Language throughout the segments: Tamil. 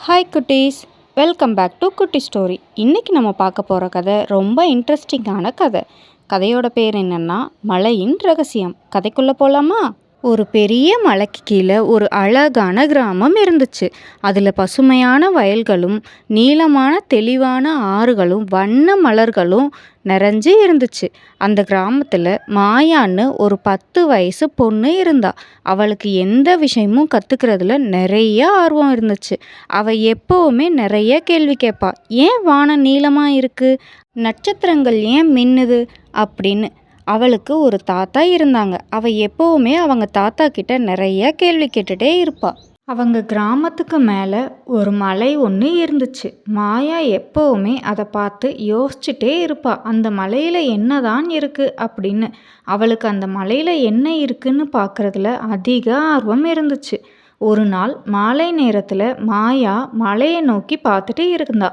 ஹாய் குட்டீஸ், வெல்கம் பேக் டு குட்டி ஸ்டோரி. இன்றைக்கி நம்ம பார்க்க போகிற கதை ரொம்ப இன்ட்ரெஸ்டிங்கான கதை. கதையோட பேர் என்னென்னா மலையின் ரகசியம். கதைக்குள்ளே போகலாமா? ஒரு பெரிய மலைக்கு கீழே ஒரு அழகான கிராமம் இருந்துச்சு. அதில் பசுமையான வயல்களும் நீளமான தெளிவான ஆறுகளும் வண்ண மலர்களும் நிறைஞ்சு இருந்துச்சு. அந்த கிராமத்தில் மாயான்னு ஒரு 10 வயசு பொண்ணு இருந்தா. அவளுக்கு எந்த விஷயமும் கற்றுக்கிறதுல நிறைய ஆர்வம் இருந்துச்சு. அவள் எப்போவுமே நிறைய கேள்வி கேட்பா. ஏன் வானம் நீளமாக இருக்குது, நட்சத்திரங்கள் ஏன் மின்னுது அப்படின்னு. அவளுக்கு ஒரு தாத்தா இருந்தாங்க. அவள் எப்போவுமே அவங்க தாத்தா கிட்ட நிறைய கேள்வி கேட்டுகிட்டே இருப்பாள். அவங்க கிராமத்துக்கு மேலே ஒரு மலை ஒன்று இருந்துச்சு. மாயா எப்போவுமே அதை பார்த்து யோசிச்சுட்டே இருப்பாள். அந்த மலையில் என்ன தான் இருக்குது அப்படின்னு. அவளுக்கு அந்த மலையில் என்ன இருக்குன்னு பார்க்குறதுல அதிக ஆர்வம் இருந்துச்சு. ஒரு நாள் மாலை நேரத்தில் மாயா மலையை நோக்கி பார்த்துட்டு இருந்தா.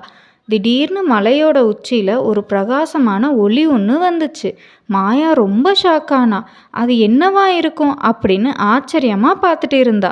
திடீர்னு மலையோட உச்சியில் ஒரு பிரகாசமான ஒளி ஒன்று வந்துச்சு. மாயா ரொம்ப ஷாக்கானா. அது என்னவா இருக்கும் அப்படின்னு ஆச்சரியமாக பார்த்துட்டு இருந்தா.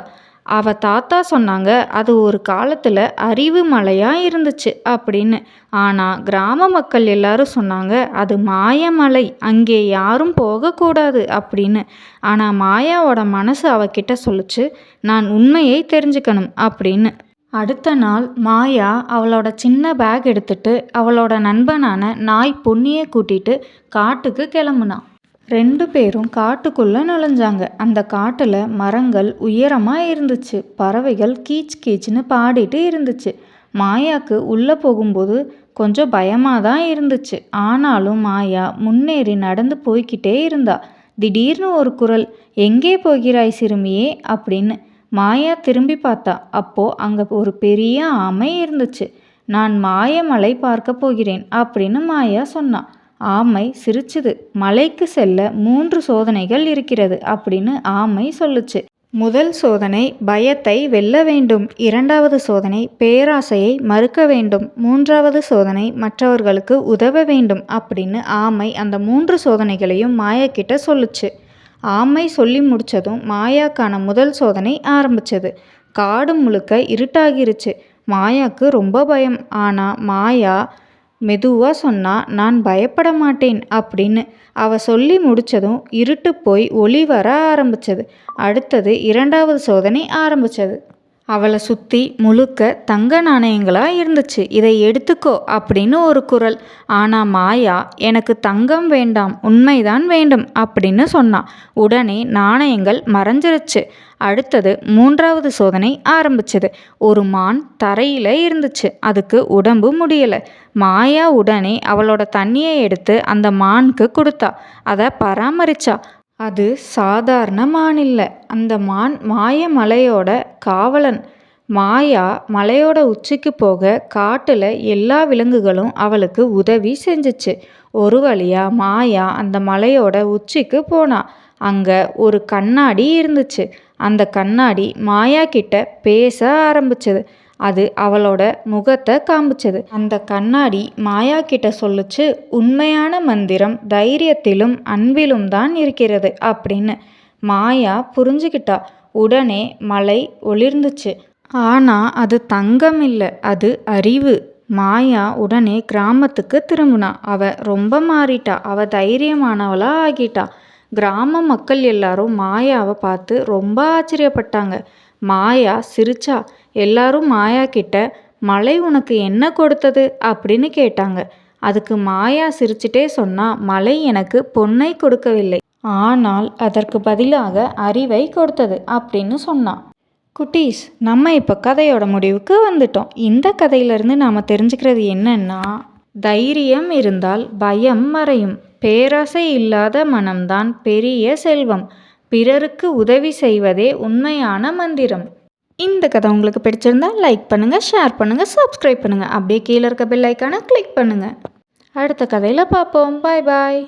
அவள் தாத்தா சொன்னாங்க அது ஒரு காலத்தில் அறிவு மலையாக இருந்துச்சு அப்படின்னு. ஆனால் கிராம மக்கள் எல்லாரும் சொன்னாங்க அது மாயமலை, அங்கே யாரும் போகக்கூடாது அப்படின்னு. ஆனால் மாயாவோட மனசு அவகிட்ட சொல்லுச்சு, நான் உண்மையை தெரிஞ்சுக்கணும் அப்படின்னு. அடுத்த நாள் மாயா அவளோட சின்ன பேக் எடுத்துட்டு அவளோட நண்பனான நாய் பொன்னியை கூட்டிட்டு காட்டுக்கு கிளம்புனான். 2 பேரும் காட்டுக்குள்ளே நுழைஞ்சாங்க. அந்த காட்டில் மரங்கள் உயரமாக இருந்துச்சு. பறவைகள் கீச் கீச்சுன்னு பாடிட்டு இருந்துச்சு. மாயாவுக்கு உள்ளே போகும்போது கொஞ்சம் பயமாக தான் இருந்துச்சு. ஆனாலும் மாயா முன்னேறி நடந்து போய்கிட்டே இருந்தா. திடீர்னு ஒரு குரல், எங்கே போகிறாய் சிறுமியே அப்படின்னு. மாயா திரும்பி பார்த்தா. அப்போ அங்கே ஒரு பெரிய ஆமை இருந்துச்சு. நான் மாயமலை பார்க்க போகிறேன் அப்படின்னு மாயா சொன்னான். ஆமை சிரிச்சுது. மலைக்கு செல்ல 3 சோதனைகள் இருக்கிறது அப்படின்னு ஆமை சொல்லுச்சு. முதல் சோதனை பயத்தை வெல்ல வேண்டும். 2வது சோதனை பேராசையை மறுக்க வேண்டும். 3வது சோதனை மற்றவர்களுக்கு உதவ வேண்டும் அப்படின்னு ஆமை அந்த 3 சோதனைகளையும் மாயா கிட்ட சொல்லுச்சு. ஆமை சொல்லி முடித்ததும் மாயாக்கான முதல் சோதனை ஆரம்பிச்சது. காடு முழுக்க இருட்டாகிருச்சு. மாயாவுக்கு ரொம்ப பயம். ஆனால் மாயா மெதுவாக சொன்னா, நான் பயப்பட மாட்டேன் அப்படின்னு. அவள் சொல்லி முடித்ததும் இருட்டு போய் ஒளி வர ஆரம்பிச்சது. அடுத்தது 2வது சோதனை ஆரம்பிச்சது. அவளை சுற்றி முழுக்க தங்க நாணயங்களாக இருந்துச்சு. இதை எடுத்துக்கோ அப்படின்னு ஒரு குரல். ஆனால் மாயா, எனக்கு தங்கம் வேண்டாம், உண்மைதான் வேண்டும் அப்படின்னு சொன்னான். உடனே நாணயங்கள் மறைஞ்சிருச்சு. அடுத்தது 3வது சோதனை ஆரம்பிச்சது. ஒரு மான் தரையில் இருந்துச்சு. அதுக்கு உடம்பு முடியலை. மாயா உடனே அவளோட தண்ணியை எடுத்து அந்த மானுக்கு கொடுத்தா. அதை பராமரிச்சா. அது சாதாரண மான் இல்லை. அந்த மான் மாயமலையோட காவலன். மாயா மலையோட உச்சிக்கு போக காட்டில் எல்லா விலங்குகளும் அவளுக்கு உதவி செஞ்சிச்சு. ஒரு வழியா மாயா அந்த மலையோட உச்சிக்கு போனா. அங்கே ஒரு கண்ணாடி இருந்துச்சு. அந்த கண்ணாடி மாயா கிட்ட பேச ஆரம்பிச்சது. அது அவளோட முகத்தை காமிச்சது. அந்த கண்ணாடி மாயா கிட்ட சொல்லுச்சு, உண்மையான மந்திரம் தைரியத்திலும் அன்பிலும் தான் இருக்கிறது அப்படின்னு. மாயா புரிஞ்சுக்கிட்டா. உடனே மலை ஒளிர்ந்துச்சு. ஆனால் அது தங்கம் இல்லை, அது அறிவு. மாயா உடனே கிராமத்துக்கு திரும்பினா. அவ ரொம்ப மாறிட்டா. அவ தைரியமானவளா ஆகிட்டா. கிராம மக்கள் எல்லாரும் மாயாவை பார்த்து ரொம்ப ஆச்சரியப்பட்டாங்க. மாயா சிரிச்சா. எல்லாரும் மாயா கிட்ட, மலை உனக்கு என்ன கொடுத்தது அப்படின்னு கேட்டாங்க. அதுக்கு மாயா சிரிச்சிட்டே சொன்னா, மலை எனக்கு பொன்னை கொடுக்கவில்லை, ஆனால் அதற்கு பதிலாக அறிவை கொடுத்தது அப்படின்னு சொன்னான். குட்டீஸ், நம்ம இப்போ கதையோட முடிவுக்கு வந்துட்டோம். இந்த கதையிலேருந்து நாம் தெரிஞ்சுக்கிறது என்னன்னா, தைரியம் இருந்தால் பயம் மறையும். பேராசை இல்லாத மனம்தான் பெரிய செல்வம். பிறருக்கு உதவி செய்வதே உண்மையான மந்திரம். இந்த கதை உங்களுக்கு பிடிச்சிருந்தா லைக் பண்ணுங்கள், ஷேர் பண்ணுங்கள், சப்ஸ்கிரைப் பண்ணுங்கள். அப்படியே கீழே இருக்க பெல் ஐக்கானை கிளிக் பண்ணுங்கள். அடுத்த கதையில் பார்ப்போம். பாய் பாய்.